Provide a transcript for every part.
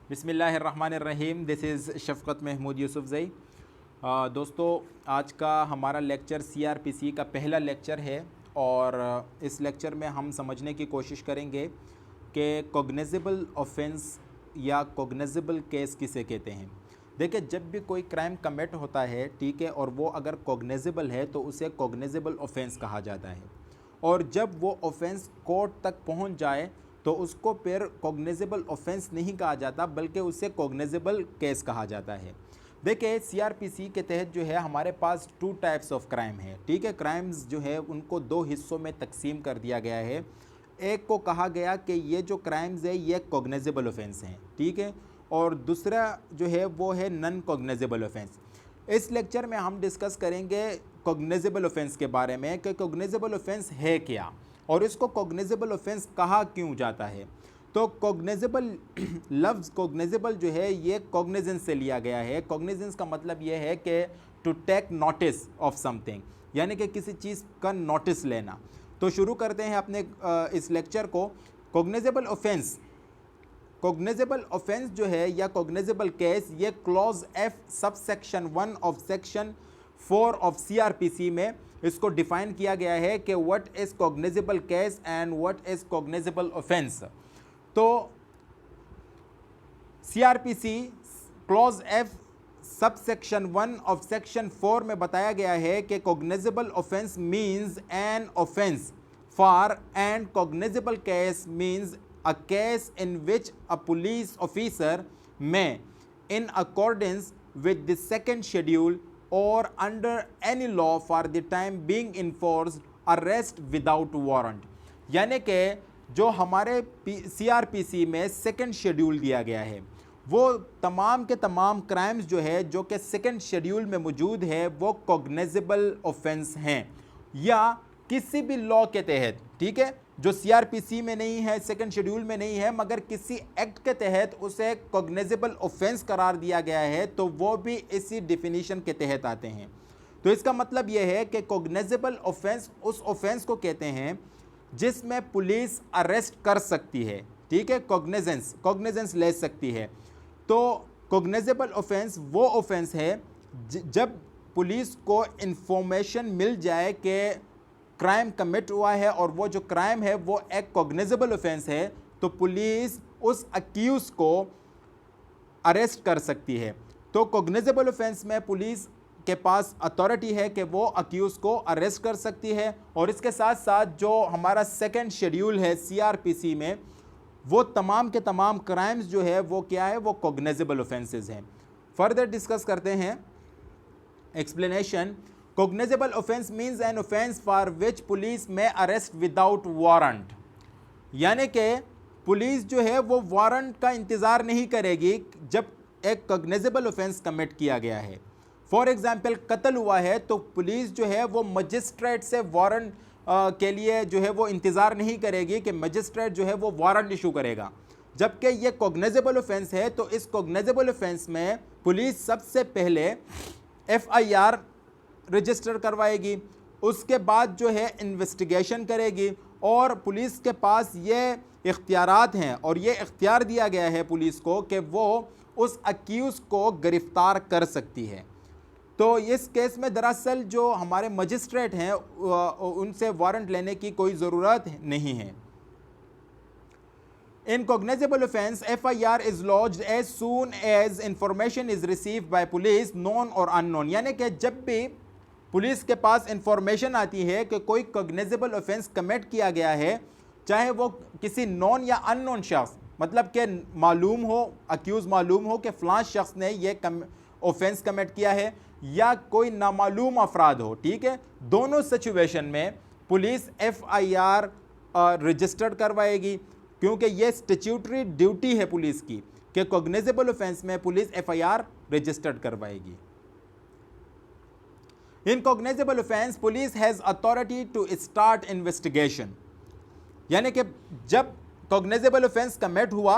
बिस्मिल्लाहिर्रहमानिर्रहीम। This is शफ़क़त Mahmood Yousafzai. दोस्तों, आज का हमारा लेक्चर सीआरपीसी का पहला लेक्चर है और इस लेक्चर में हम समझने की कोशिश करेंगे कि कॉग्निज़ेबल ऑफेंस या कॉग्निज़ेबल केस किसे कहते हैं। देखिए, जब भी कोई क्राइम कमिट होता है, ठीक है, और वो अगर कॉग्निज़ेबल है तो उसे कॉग्निज़ेबल ऑफेंस कहा जाता है, और जब वो ऑफेंस कोर्ट तक पहुंच जाए तो उसको फिर कॉग्निज़ेबल ऑफेंस नहीं कहा जाता बल्कि उसे कॉग्निज़ेबल केस कहा जाता है। देखिए, सीआरपीसी के तहत जो है हमारे पास टू टाइप्स ऑफ क्राइम है, ठीक है। क्राइम्स जो है उनको दो हिस्सों में तकसीम कर दिया गया है। एक को कहा गया कि ये जो क्राइम्स है ये कॉग्निज़ेबल ऑफेंस हैं, ठीक है, और दूसरा जो है वो है नॉन कॉग्निज़ेबल ऑफेंस। इस लेक्चर में हम डिस्कस करेंगे कॉग्निज़ेबल ऑफेंस के बारे में कि कॉग्निज़ेबल ऑफेंस है क्या और इसको कॉग्निज़ेबल ऑफेंस कहा क्यों जाता है। तो कॉग्निज़ेबल लफ्ज़ कॉग्निज़ेबल जो है ये कॉग्निजेंस से लिया गया है। कॉग्निजेंस का मतलब ये है कि to take notice of something, यानी कि किसी चीज़ का नोटिस लेना। तो शुरू करते हैं अपने इस लेक्चर को। कॉग्निज़ेबल ऑफेंस, कॉग्निज़ेबल ऑफेंस जो है या कॉग्निज़ेबल केस, ये clause F sub section 1 of section 4 of CrPC में इसको डिफाइन किया गया है कि what is cognizable case and what is cognizable offence. तो CrPC clause F sub section 1 of section 4 में बताया गया है कि cognizable offence means an offence for and cognizable case means a case in which a police officer may, in accordance with the second schedule or under any law for the time being enforced, arrest without warrant। यानी कि जो हमारे CrPC में second schedule दिया गया है वो तमाम के तमाम क्राइम्स जो है जो कि सेकंड शेड्यूल में मौजूद है वो कॉग्निज़ेबल ऑफेंस हैं या किसी भी लॉ के तहत, ठीक है, जो सीआरपीसी में नहीं है, सेकंड शेड्यूल में नहीं है, मगर किसी एक्ट के तहत उसे कॉग्निज़ेबल ऑफेंस करार दिया गया है तो वो भी इसी डिफिनीशन के तहत आते हैं। तो इसका मतलब यह है कि कॉग्निज़ेबल ऑफेंस उस ऑफेंस को कहते हैं जिसमें पुलिस अरेस्ट कर सकती है, ठीक है, कॉग्निजेंस ले सकती है। तो कॉग्निज़ेबल ऑफेंस वो ऑफेंस है जब पुलिस को इंफॉर्मेशन मिल जाए कि क्राइम कमिट हुआ है और वो जो क्राइम है वो एक कॉग्निज़ेबल ऑफेंस है, तो पुलिस उस अक्यूज को अरेस्ट कर सकती है। तो कॉग्निज़ेबल ऑफेंस में पुलिस के पास अथॉरिटी है कि वो अक्यूज को अरेस्ट कर सकती है, और इसके साथ साथ जो हमारा सेकंड शेड्यूल है सीआरपीसी में वो तमाम के तमाम क्राइम्स जो है वो क्या है, वो कॉग्निज़ेबल ऑफेंसेस हैं। फर्दर डिस्कस करते हैं explanation. Cognizable offense means an offense for which police may arrest without warrant। यानी कि पुलिस जो है वो वारंट का इंतज़ार नहीं करेगी जब एक कॉग्निज़ेबल ऑफेंस कमिट किया गया है। फॉर एग्जांपल, कत्ल हुआ है तो पुलिस जो है वो मजिस्ट्रेट से वारंट के लिए जो है वो इंतज़ार नहीं करेगी कि मजिस्ट्रेट जो है वो वारंट इशू करेगा, जबकि ये कॉग्निज़ेबल ऑफेंस है। तो इस कॉग्निज़ेबल ऑफेंस में पुलिस सबसे पहले FIR रजिस्टर करवाएगी, उसके बाद जो है इन्वेस्टिगेशन करेगी, और पुलिस के पास ये इख्तियारात हैं और ये इख्तियार दिया गया है पुलिस को कि वो उस अक्यूज़ को गिरफ्तार कर सकती है। तो इस केस में दरअसल जो हमारे मजिस्ट्रेट हैं उनसे वारंट लेने की कोई ज़रूरत नहीं है। In cognizable offense, FIR is lodged as soon as information is received by police, known or unknown। यानी कि जब भी पुलिस के पास इंफॉर्मेशन आती है कि कोई कॉग्निज़ेबल ऑफेंस कमिट किया गया है, चाहे वो किसी नॉन या अननोन शख्स, मतलब कि मालूम हो, अक्यूज़ मालूम हो कि फ़लाँ शख्स ने ये ऑफेंस कमिट किया है, या कोई नामालूम अफराद हो, ठीक है, दोनों सिचुएशन में पुलिस FIR रजिस्टर्ड करवाएगी, क्योंकि ये स्टैट्यूटरी ड्यूटी है पुलिस की कि कॉग्निज़ेबल ऑफेंस में पुलिस FIR रजिस्टर्ड करवाएगी। In cognizable offense, police has authority to start investigation। यानी कि जब cognizable offense कमिट हुआ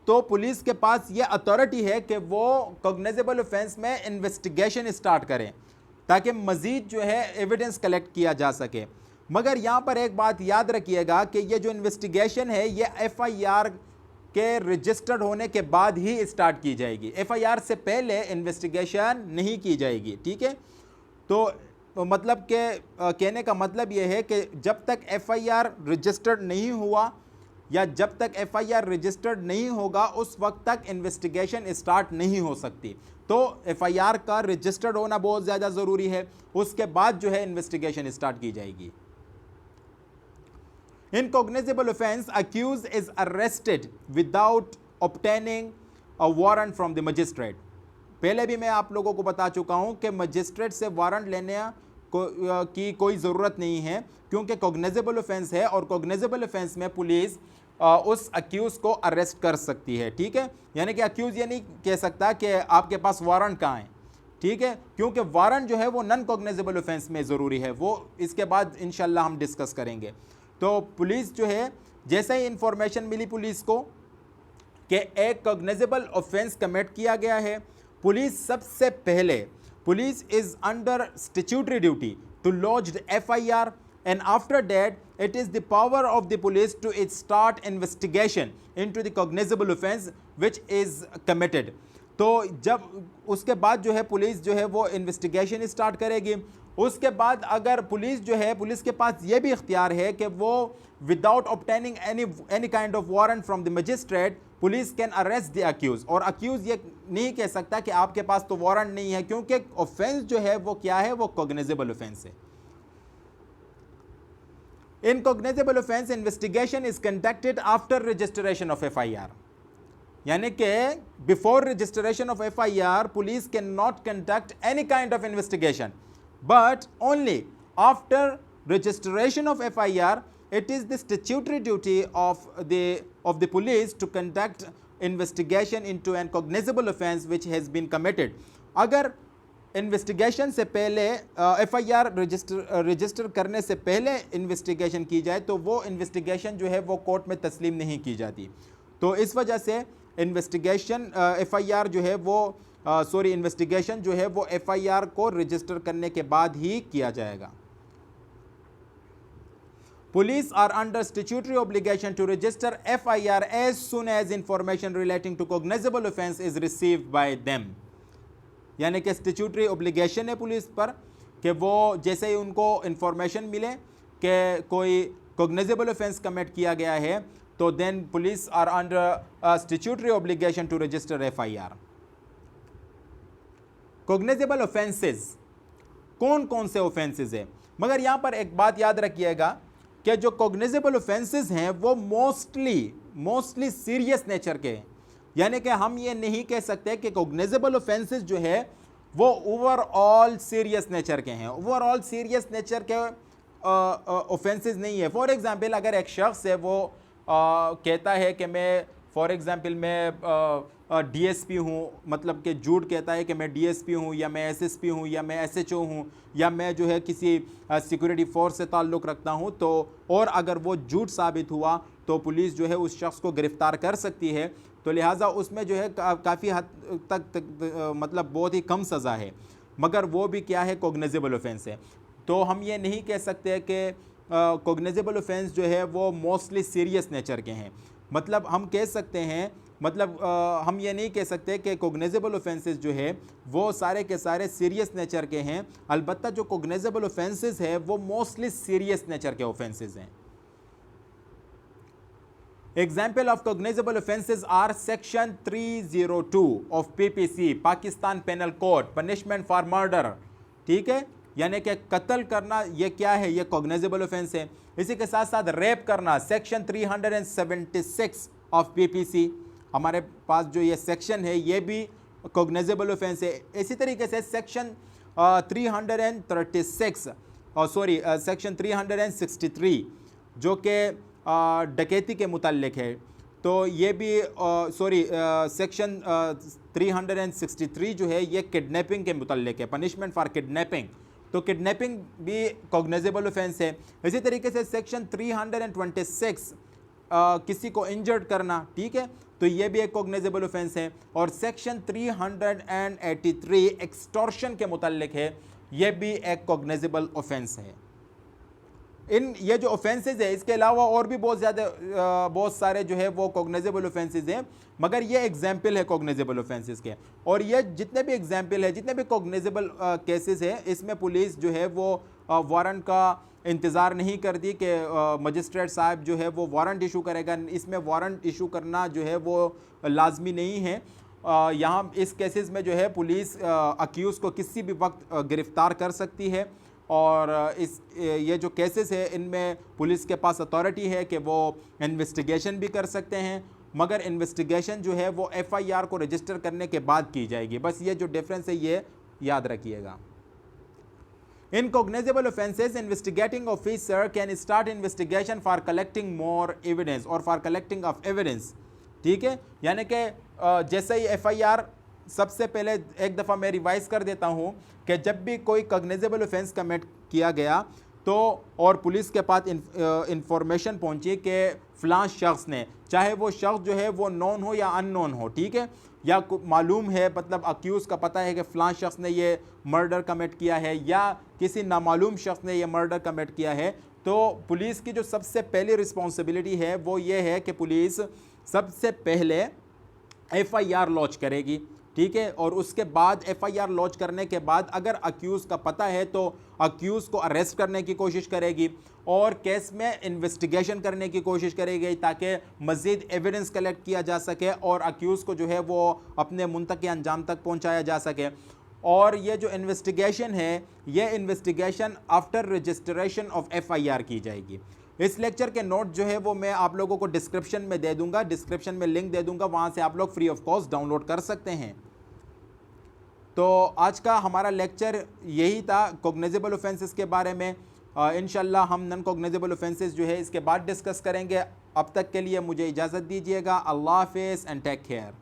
तो पुलिस के पास ये अथॉरिटी है कि वो cognizable offense में इन्वेस्टिगेशन स्टार्ट करें ताकि मज़ीद जो है एविडेंस कलेक्ट किया जा सके। मगर यहाँ पर एक बात याद रखिएगा कि ये जो इन्वेस्टिगेशन है ये FIR के रजिस्टर्ड होने के बाद ही स्टार्ट की जाएगी, एफआईआर से पहले इन्वेस्टिगेशन नहीं की जाएगी। ठीक है, तो मतलब के कहने का मतलब यह है कि जब तक एफआईआर रजिस्टर्ड नहीं हुआ या जब तक एफआईआर रजिस्टर्ड नहीं होगा उस वक्त तक इन्वेस्टिगेशन स्टार्ट नहीं हो सकती। तो एफआईआर का रजिस्टर्ड होना बहुत ज़्यादा ज़रूरी है, उसके बाद जो है इन्वेस्टिगेशन स्टार्ट की जाएगी। In cognizable offense, accused is arrested without obtaining a warrant from the magistrate. पहले भी मैं आप लोगों को बता चुका हूं कि मजिस्ट्रेट से वारंट लेने की कोई ज़रूरत नहीं है, क्योंकि कॉग्निजेबल ऑफेंस है और कॉग्निजेबल ऑफेंस में पुलिस उस अक्यूज़ को अरेस्ट कर सकती है। ठीक है, यानी कि अक्यूज़ ये नहीं कह सकता कि आपके पास वारंट कहाँ है। ठीक है, क्योंकि वारंट जो है वो नॉन कॉग्निजेबल ऑफेंस में ज़रूरी है, वो इसके बाद इंशाल्लाह हम डिस्कस करेंगे। तो पुलिस जो है, जैसे ही इंफॉर्मेशन मिली पुलिस को कि एक कॉग्निजेबल ऑफेंस कमिट किया गया है, पुलिस सबसे पहले police is under statutory duty to launch FIR and after that it is the power of the police to start investigation into the cognizable offense which is committed। तो जब उसके बाद जो है पुलिस जो है वो इन्वेस्टिगेशन स्टार्ट करेगी। उसके बाद अगर पुलिस जो है, पुलिस के पास ये भी इख्तियार है कि वो without obtaining any kind of warrant from the magistrate police can arrest the accused. और अक्यूज ये नहीं कह सकता कि आपके पास तो वारंट नहीं है, क्योंकि ऑफेंस जो है वो क्या है, वो कॉग्निजेबल ऑफेंस है। In cognizable offense, investigation is conducted after registration of FIR। यानी कि before registration of FIR, police cannot conduct any kind of investigation, but only after registration of FIR, it is the statutory duty of the police to conduct investigation into an cognizable offense which has been committed। अगर investigation से पहले FIR register करने से पहले investigation की जाए तो वो इन्वेस्टिगेशन जो है वो कोर्ट में तस्लीम नहीं की जाती। तो इस वजह से इन्वेस्टिगेशन एफआईआर जो है वो इन्वेस्टिगेशन जो है वो एफआईआर को रजिस्टर करने के बाद ही किया जाएगा। Police are under statutory obligation to register FIR as soon as information relating to cognizable offense is received by them। यानी कि स्टैट्यूटरी ऑब्लिगेशन है पुलिस पर कि वो जैसे ही उनको इंफॉर्मेशन मिले कि कोई कॉग्निजेबल ऑफेंस कमिट किया गया है तो then police are under statutory obligation to register FIR. Cognizable offences कौन कौन से ऑफेंसेस है, मगर यहाँ पर एक बात याद रखिएगा कि जो कॉग्निजेबल ऑफेंसेस हैं वो मोस्टली सीरियस नेचर के हैं। यानी कि हम ये नहीं कह सकते कि कॉग्निजेबल ऑफेंसेस जो है वो ओवरऑल सीरियस नेचर के हैं। ओवरऑल सीरियस नेचर के ऑफेंसेस नहीं है। फॉर एग्जांपल अगर एक शख्स है वो कहता है कि मैं फॉर एग्जांपल मैं डीएसपी हूँ, मतलब कि झूठ कहता है कि मैं डीएसपी हूँ या मैं एसएसपी हूँ या मैं एसएचओ हूँ या मैं जो है किसी सिक्योरिटी फोर्स से ताल्लुक़ रखता हूँ, तो और अगर वो झूठ साबित हुआ तो पुलिस जो है उस शख्स को गिरफ़्तार कर सकती है। तो लिहाजा उसमें जो है काफ़ी हद तक मतलब बहुत ही कम सज़ा है, मगर वो भी क्या है, कॉग्निजेबल ऑफेंस है। तो हम ये नहीं कह सकते कि कॉग्निजेबल ऑफेंस जो है वो मोस्टली सीरियस नेचर के हैं। मतलब हम कह सकते हैं, मतलब हम ये नहीं कह सकते कि कॉग्निजेबल ऑफेंसेस जो है वो सारे के सारे सीरियस नेचर के हैं। अलबत्ता जो कॉग्निजेबल ऑफेंसेस है वो मोस्टली सीरियस नेचर के ऑफेंसेस हैं। Example of cognizable offences are Section 302 of PPC, Pakistan penal code, punishment for murder. ठीक है, यानी कि कत्ल करना ये क्या है, ये कॉग्निजेबल ऑफेंस है। इसी के साथ साथ रेप करना, सेक्शन 376 ऑफ PPC, हमारे पास जो ये सेक्शन है ये भी कॉग्निजेबल ऑफेंस है। इसी तरीके से सेक्शन 363 जो कि डकैती के मुताल्लिक है, तो ये भी सेक्शन 363 जो है ये किडनैपिंग के मुताल्लिक है, पनिशमेंट फॉर किडनैपिंग। तो किडनैपिंग भी कॉग्निजेबल ऑफेंस है। इसी तरीके से सेक्शन 326 किसी को इंजर्ड करना, ठीक है, तो ये भी एक कॉग्निजेबल ऑफेंस है। और सेक्शन 383 एक्सटॉर्शन के मुताल्लिक है, ये भी एक कॉग्निजेबल ऑफेंस है। इन ये जो ऑफेंसेस है इसके अलावा और भी बहुत सारे जो है वो कॉग्निजेबल ऑफेंसेस हैं, मगर ये एग्जाम्पल है कॉग्निजेबल ऑफेंसेस के। और ये जितने भी एग्जाम्पल है, जितने भी कॉग्निजेबल केसेस है, इसमें पुलिस जो है वो वारंट का इंतज़ार नहीं करती कि मजिस्ट्रेट साहब जो है वो वारंट इशू करेगा। इसमें वारंट इशू करना जो है वो लाजमी नहीं है। यहाँ इस केसेस में जो है पुलिस अक्यूज़ को किसी भी वक्त गिरफ़्तार कर सकती है। और ये जो केसेस है इनमें पुलिस के पास अथॉरिटी है कि वो इन्वेस्टिगेशन भी कर सकते हैं, मगर इन्वेस्टिगेशन जो है वो एफआईआर को रजिस्टर करने के बाद की जाएगी। बस ये जो डिफरेंस है ये याद रखिएगा। In cognizable offences, investigating officer can start investigation for collecting more evidence और फॉर कलेक्टिंग ऑफ एविडेंस। ठीक है, यानी कि जैसे ही एफआईआर, सबसे पहले एक दफ़ा मैं रिवाइज कर देता हूं कि जब भी कोई कॉग्निजेबल ऑफेंस कमिट किया गया तो और पुलिस के पास इंफॉर्मेशन पहुंची कि फ़लाँ शख्स ने, चाहे वो शख्स जो है वो नॉन हो या अननोन हो, ठीक है, या मालूम है, मतलब अक्यूज़ का पता है कि फ़लाँ शख्स ने ये मर्डर कमिट किया है या किसी नामालूम शख्स ने ये मर्डर कमिट किया है, तो पुलिस की जो सबसे पहली रिस्पॉन्सिबिलिटी है वो ये है कि पुलिस सबसे पहले एफआईआर लॉन्च करेगी। ठीक है, और उसके बाद एफआईआर लॉन्च करने के बाद अगर अक्यूज़ का पता है तो अक्यूज़ को अरेस्ट करने की कोशिश करेगी और केस में इन्वेस्टिगेशन करने की कोशिश करेगी ताकि मज़ीद एविडेंस कलेक्ट किया जा सके और अक्यूज़ को जो है वो अपने मुंतकी अंजाम तक पहुंचाया जा सके। और ये जो इन्वेस्टिगेशन है, ये investigation after registration of FIR की जाएगी। इस लेक्चर के नोट जो है वो मैं आप लोगों को डिस्क्रिप्शन में दे दूंगा, डिस्क्रिप्शन में लिंक दे दूंगा, वहाँ से आप लोग फ्री ऑफ कॉस्ट डाउनलोड कर सकते हैं। तो आज का हमारा लेक्चर यही था कॉग्निजेबल ऑफेंसेस के बारे में। इंशाल्लाह हम नॉन कॉग्निजेबल ऑफेंसेस जो है इसके बाद डिस्कस करेंगे। अब तक के लिए मुझे इजाज़त दीजिएगा। अल्लाह हाफ़िज़ एंड टेक केयर।